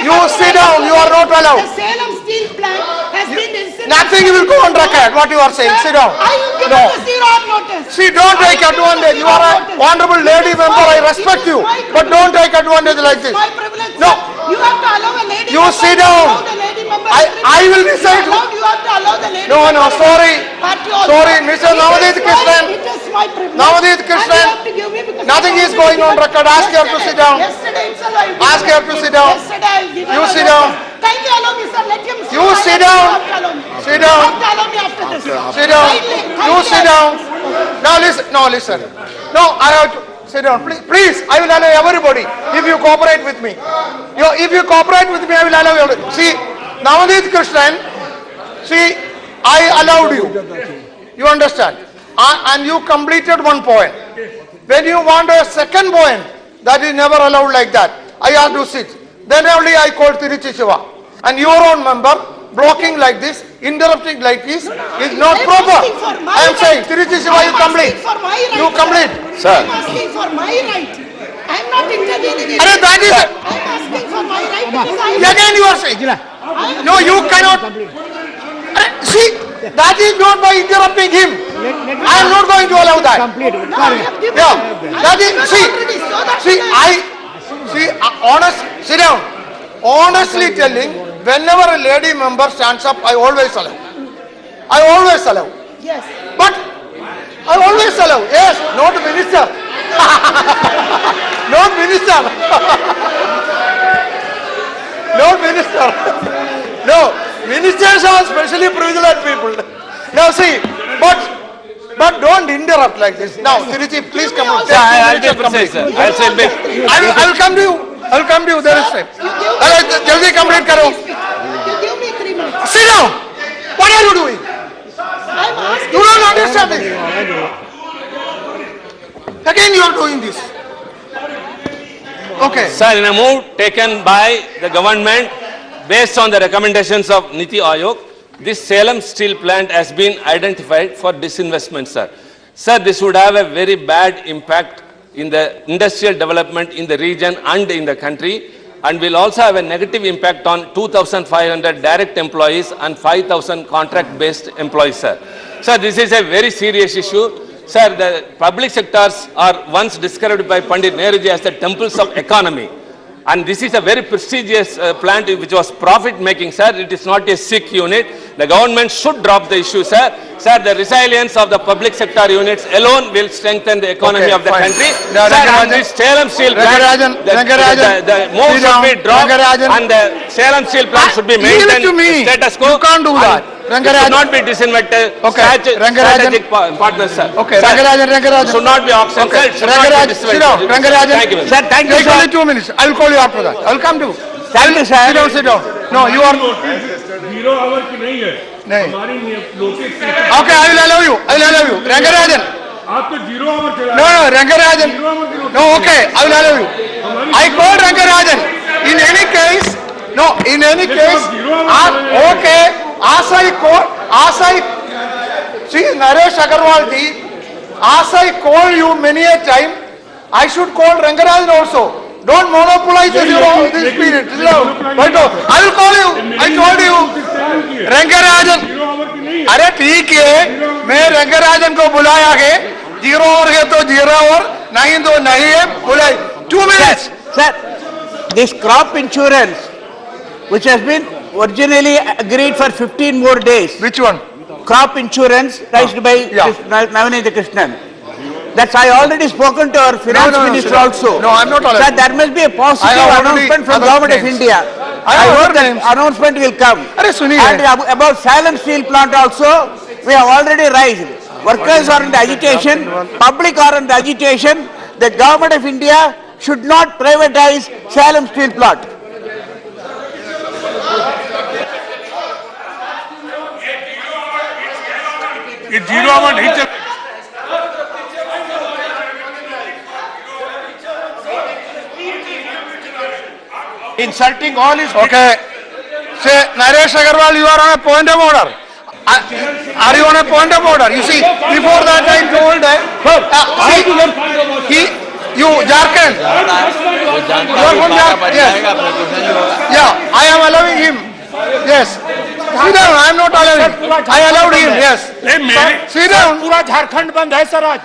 You sit down. You are not allowed. The Salem Steel Plant has been incinerated. Nothing will go on record. What you are saying. Sit down. I will give No. the zero notice. See, don't take advantage. You are an honorable lady member. I respect you, but don't take advantage like this. My privilege. No. You have to allow a lady. You member sit to down. allow the lady member I will decide. You have to allow the lady. No, member sorry. Party also. Sorry, Mr. Navadip Krishnan. It is my privilege. Navadip Krishnan. And you have to give me because Nothing is going on record. Ask her to sit down. Yesterday itself I given Ask her to sit down. Yesterday I given You her sit notice. down. Kindly allow me, sir. Let him sit. You sit down. Sit down. You have to allow me after this. Sit down. Kindly You sit allow. down. Now listen. No, I have to sit down. Please, I will allow everybody if you cooperate with me. If you cooperate with me, I will allow you. See, Navadip Krishnan, see, I allowed you. You understand? And you completed 1 point. When you want a second point, that is never allowed like that. I have to sit. Then only I called Tiruchi Shiva. And your own member blocking like this, interrupting like this is not proper. I am saying, Tiruchi Shiva, you complete. You complete. Sir. I'm asking for my right. I'm not intervening in Arey, that is... I'm asking for my right because I... Again you are saying. No, you cannot. See, that is not by interrupting him. I am not going to allow that. Yeah, that is, see, honest, sit down. honestly telling, whenever a lady member stands up, I always allow. I always allow. Yes. But I always allow. Yes, not minister. Not minister. Not minister. No, ministers are specially privileged people. Now see, but don't interrupt like this. Now, Tiruchi, please come on. I'll be precise, sir. I'll say big. I will come to you. I will come to you. There is time. Jaldi complete karo. Give me 3 minutes. Sit down. What are you doing? I'm asking. You don't understand this. Again, you are doing this. Okay. Sir, in a move taken by the government based on the recommendations of Niti Aayog, this Salem steel plant has been identified for disinvestment, sir. Sir, this would have a very bad impact in the industrial development in the region and in the country, and will also have a negative impact on 2,500 direct employees and 5,000 contract-based employees, sir. Sir, this is a very serious issue. Sir, the public sectors are once described by Pandit Nehruji as the temples of economy. And this is a very prestigious plant which was profit-making, sir. It is not a sick unit. The government should drop the issue, sir. Sir, the resilience of the public sector units alone will strengthen the economy of the country. No, sir, and this Salem steel plant, the move should be dropped and the Salem steel plant should be maintained status quo. You can't do that. It should not be disinvested. Strategic partners, sir. Okay, Sir, Rangarajan. should not be auctioned. Okay, Sir, should not be Rangarajan, disinvested. sit down. Rangarajan. Thank you, sir. Thank you, Take only sir. 2 minutes. I will call you after that. I will come to you. Thank you, sir. Sit down, sit down. No, you are. Zero hour की नहीं है नहीं. हमारी notice Okay, I will allow you. I will allow you. Rangarajan. आप तो zero hour चला No, no, Rangarajan. No, okay, I will allow you. I called Rangarajan. In any case, no, in any case, okay, as I call, see, Naresh Agarwal ji, as I call you many a time, I should call Rangarajan also. Don't monopolize this period. But I will call you. I told you. Rangarajan. अरे ठीक है, मैं रंगराजन को बुलाया है. Zero और है तो जीरो और नहीं तो नहीं है. बुलाए. 2 minutes. Sir, this crop insurance, which has been originally agreed for 15 more days. Which one? Crop insurance raised by Navanitha Krishnan. That's I already spoken to our finance minister also. No, I'm not already. Sir, there must be a positive announcement from government of India. I hope that announcement will come. And about Salem steel plant also, we have already raised. Workers are in the agitation, public are in the agitation. The government of India should not privatize Salem steel plant. ये zero hour नहीं चल Insulting all his. Okay. Say, Naresh Agarwal, you are on a point of order. Are you on a point of order? You see, before that I told you, Jharkhand. You are from Jharkhand. Yes. Yeah, I am allowing him. Yes. Sit down, I am not allowing. I allowed him, yes. Sit down. पूरा झारखंड बंद है sir आज.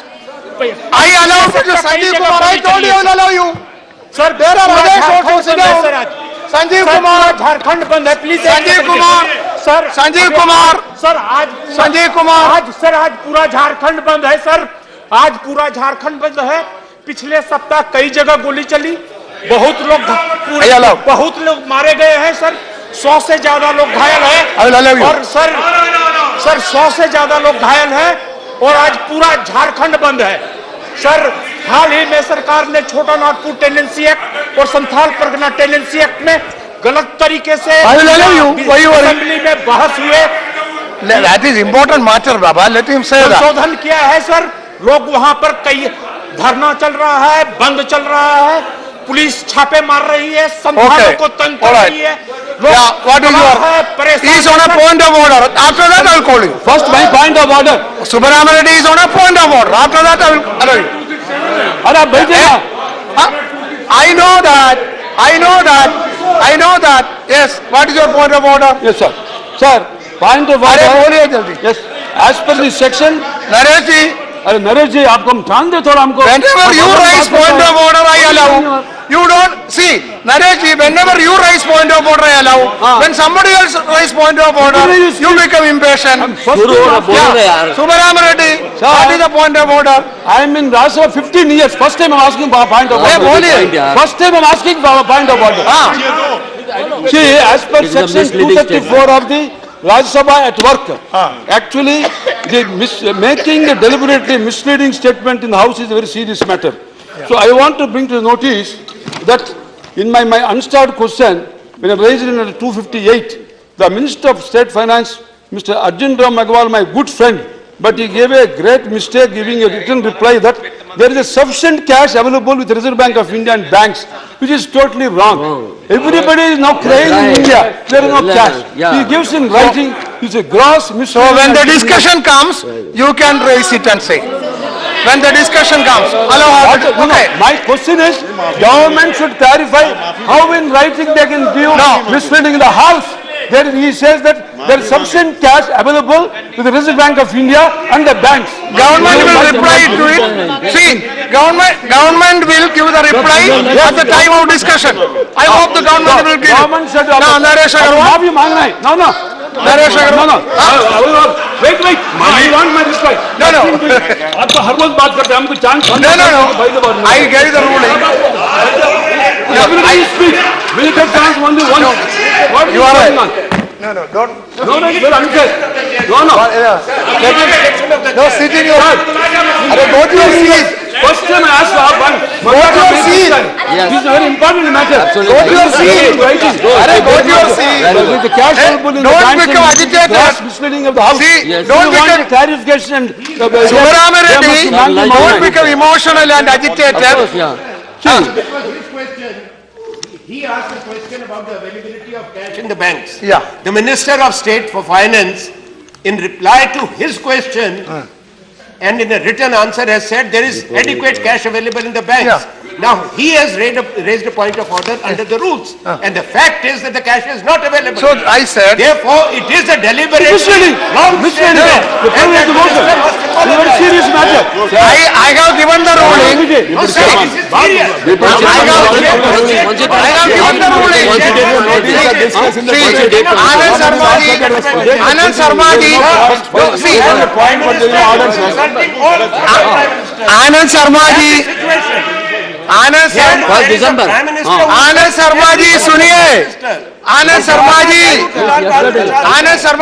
I allowed Sanjeev Kumar. I told you I will allow you. Sir, there are others also. Sit down. Sanjeev Kumar. Jharkhand बंद है please. Sanjeev Kumar. Sir Sanjeev Kumar. Sir आज Sanjeev Kumar. आज sir आज पूरा झारखंड बंद है sir. आज पूरा झारखंड बंद है. पिछले सप्ताह कई जगह गोली चली. बहुत लोग मारे गए हैं सर. 100 से ज्यादा लोग घायल हैं. और सर 100 से ज्यादा लोग घायल हैं. और आज पूरा झारखंड बंद है. सर हाल ही में सरकार ने छोटा नागपुर टेंडेंसी एक्ट और संथाल परगना टेंडेंसी एक्ट में गलत तरीके से असेंबली में बहस हुए. That is important matter, Baba. Let him say that. संशोधन किया है सर. लोग वहां पर कई धरना चल रहा है, बंद चल रहा है, पुलिस छापे मार रही है, संस्थानों को तंग कर रही है. What is your? He is on a point of order. After that, I will call you. First, my point of order. Subramanian Reddy is on a point of order. After that, I will allow you. I know that. I know that. Yes. What is your point of order? Yes, sir. Sir, point of order. अरे बोलिए जल्दी. Yes. As per this section. Naresh जी. अरे नरेश जी, आपको हम जान दे थोड़ा हमको. Whenever you raise point of order, I allow. You don't, see, Nareshji, whenever you raise point of order, I allow. When somebody else raise point of order, you become impatient. Yeah. Subramanian Reddy, what is the point of order? I am in Rajya Sabha 15 years. First time I am asking for a point of order. First time I am asking for a point of order. See, as per section 234 of the Rajya Sabha at work, actually, making a deliberately misleading statement in the House is a very serious matter. So I want to bring to the notice that in my unstarred question, when I raised it in 258, the Minister of State Finance, Mr. Arjun Ram Agarwal, my good friend, but he gave a great mistake giving a written reply that there is a sufficient cash available with Reserve Bank of India and banks, which is totally wrong. Everybody is now crying in India, there is no cash. He gives in writing, it's a gross mistake. So when the discussion comes, you can raise it and say. When the discussion comes, My question is, government should clarify how in writing they can give misleading in the House. There he says that there is sufficient cash available with the Reserve Bank of India and the banks. Government will reply to it. See, government will give the reply at the time of discussion. I hope the government will give it. No, Naresh Agarwal. No. Naresh Agarwal. Wait. I want my reply. No. आपको हर रोज बात करते हैं हमको chance No. I gave the ruling. Everybody speak. Will you get chance only once? What You are going right. on? Don't. No, it's very unfair. No. No, sit in your seat. Go to your seat. First time I asked for one. Go to your seat. This is a very important matter. Go to your seat. Go to your seat. With the cash available in the Don't banks become and agitated. gross misleading of the House. See, Yes. don't You want become- a clarification. Subramanian Reddy, don't become emotional and agitated. He asked a question about the availability of cash in the banks. Yeah. The Minister of State for Finance, in reply to his question, and in a written answer has said there is adequate cash available in the banks. Now, he has raised a point of order under the rules. And the fact is that the cash is not available. So I said. Therefore, it is a deliberate. Misleading. Misleading. The problem is the motion. It's a very serious matter. I have given the ruling. No, sir, this is serious. I have given the ruling. Anand Sarmaji. See, Anand Sarmaji. Anand Sharma ji सुनिए Anand Sharma,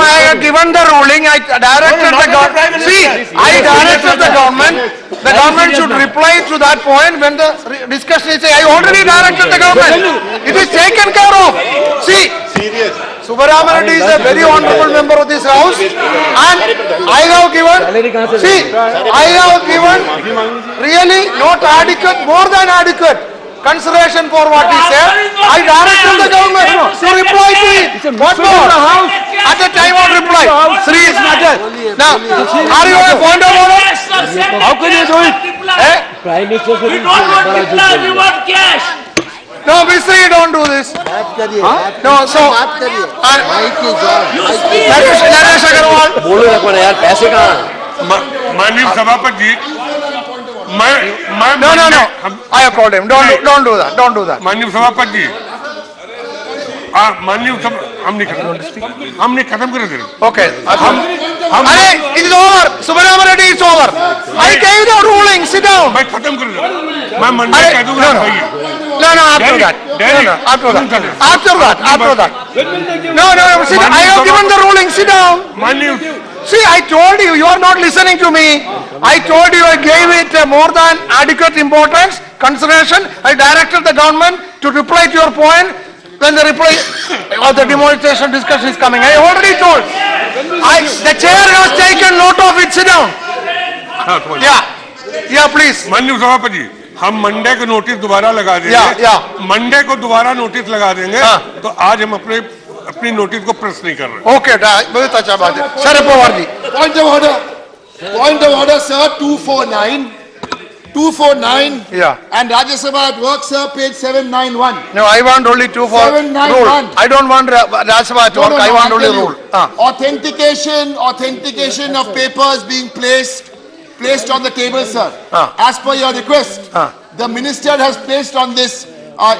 I have given the ruling, I directed the government, I directed the government should reply to that point when the discussion is, I already directed the government, it is taken care of. See, Subramanian Reddy is a very honorable member of this house and I have given really not adequate, more than adequate consideration for what he said. I directed the government to reply to it. What more? At the time of reply. Sri, now, are you a point of order? How can you do it? Prime Minister we don't want reply, we want cash. No, Mistry, don't do this. No, so, Naresh Agarwal. बोलो ना पर यार पैसे कहाँ? माननीय सभापति जी, No. I have called him. Don't do that. Don't do that. माननीय सभापति जी, हमने खत्म कर दिया. Okay. It is over. Subramanian Reddy, it's over. I gave the ruling. Sit down. मैं खत्म कर दिया. मैं मंडे कह दूँगा भाई. No, after that. After that. No, sit down. I have given the ruling. Sit down. See, I told you, you are not listening to me. I told you I gave it more than adequate importance, consideration. I directed the government to reply to your point when the reply of the demonetization discussion is coming. I already told. The chair has taken note of it. Sit down. Yeah, please. माननीय सभापति, हम Monday को notice दोबारा लगा देंगे. Monday को दोबारा notice लगा देंगे. तो आज हम अपनी नोटिस को प्रेस नहीं कर रहे. Okay, बहुत अच्छा बात है. Sharad Pawar ji. Point of order, sir. 249. Yeah. And Rajya Sabha at work, sir. Page 791. No, I want only 249 rule. I don't want Rajya Sabha at work. I want only rule. Authentication of papers being placed on the table, sir. As per your request, the minister has placed on this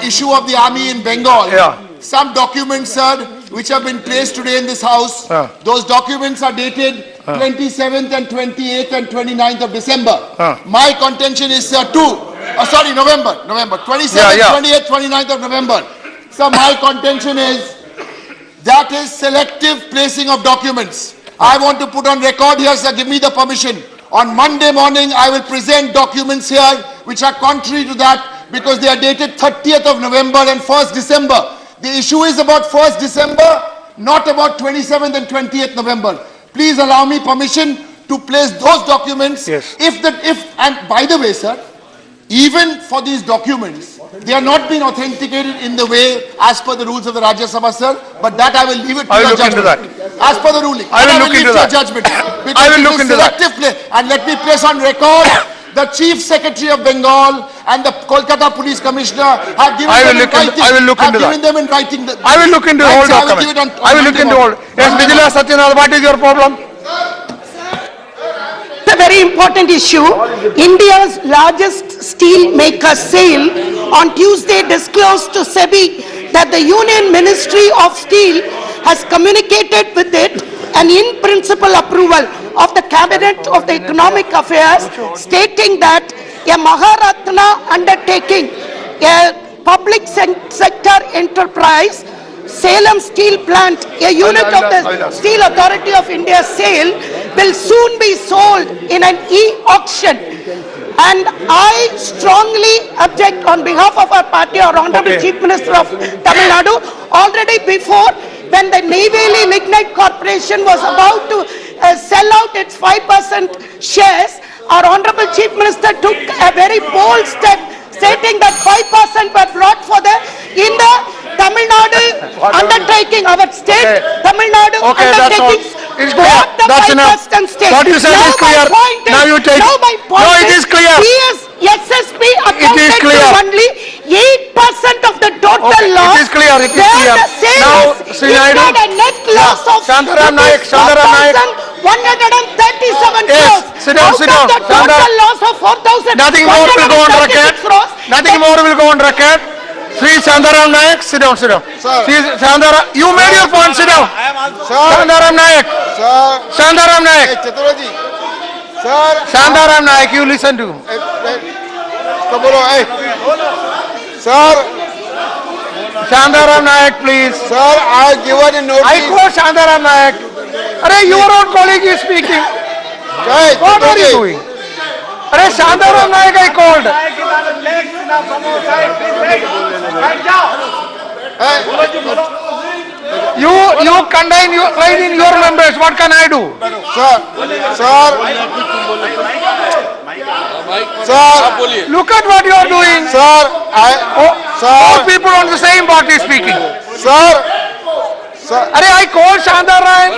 issue of the army in Bengal. Yeah. Some documents, sir, which have been placed today in this house, those documents are dated 27th and 28th and 29th of December. My contention is, sir, November, 27th, 28th, 29th of November. Sir, my contention is, that is selective placing of documents. I want to put on record here, sir, give me the permission. On Monday morning, I will present documents here which are contrary to that because they are dated 30th of November and 1st December. The issue is about 1st December, not about 27th and 20th November. Please allow me permission to place those documents. Yes. And by the way, sir, even for these documents, they are not being authenticated in the way as per the rules of the Rajya Sabha, sir, but that I will leave it to your judgment. As per the ruling. I will look into that. Judgment. I will look into that. And let me place on record, the Chief Secretary of Bengal and the Kolkata Police Commissioner have given them in writing. I will look into that. I will look into all documents. I will look into all. Yes, Vijila Satyanath, what is your problem? A very important issue. India's largest steel maker SAIL on Tuesday disclosed to SEBI that the Union Ministry of Steel has communicated with it an in-principle approval of the Cabinet of the Economic Affairs stating that a Maharatna undertaking, a public sector enterprise, Salem Steel Plant, a unit of the Steel Authority of India, SAIL, will soon be sold in an e-auction. And I strongly object on behalf of our party, our Honorable Chief Minister of Tamil Nadu, already before when the Neyveli Lignite Corporation was about to sell out its 5% shares, our Honorable Chief Minister took a very bold step stating that 5% were brought for in the Tamil Nadu undertaking, our state Tamil Nadu undertakings. It's clear. That's enough. What you said is clear. Now you take. No, it is clear. SSP accounted for only 8% of the total loss. It is clear. It is clear. Now, Sri Naidu. A net loss of Shantaram Naik. 137 crores. Sit down. Total loss of 4,000. Nothing more will go on record. Nothing more will go on record. Sri Shantaram Naik, sit down. Sri Shantaram, you made your point, sit down. Shantaram Naik. Shantaram Naik. Shantaram Naik, you listen to. Sir, Shantaram Naik, please. Sir, I have given a notice. I quote Shantaram Naik. Arey, your own colleague is speaking. What are you doing? Arey, Shantaram Naik I called. You contain your members. What can I do? Sir, look at what you are doing. All people on the same party speaking. Arey, I called Shantaram.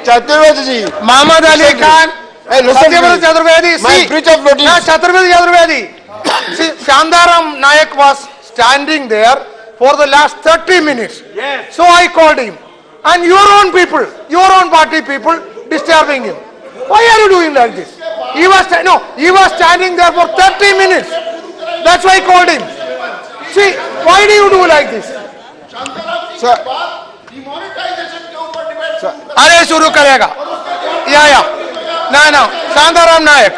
Chaturvedi ji. Muhammad Ali Khan. Satyavrat Chaturvedi. My breach of notice. Chaturvedi Chaturvedi. See, Shantaram Naik was standing there for the last 30 minutes. Yes. So I called him. And your own people, your own party people disturbing him. Why are you doing like this? He was standing there for 30 minutes. That's why I called him. See, why do you do like this? Sir. अरे शुरू करेगा या no Shantaram Naik.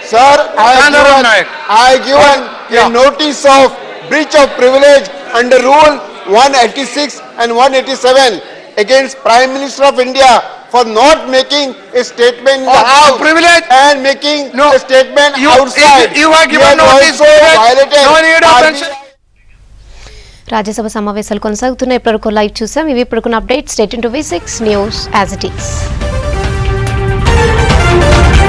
Sir, I given a notice of breach of privilege under rule 186 and 187 against Prime Minister of India for not making a statement in the house privilege and making a statement outside. You have given notice. No need of attention. Rajya Sabha సమావేశాలు కొనసాగుతున్నాయి. ఇప్పటివరకు live చూసాం. ఇవి ఇప్పటికున్న updates. State into V6 news as it is.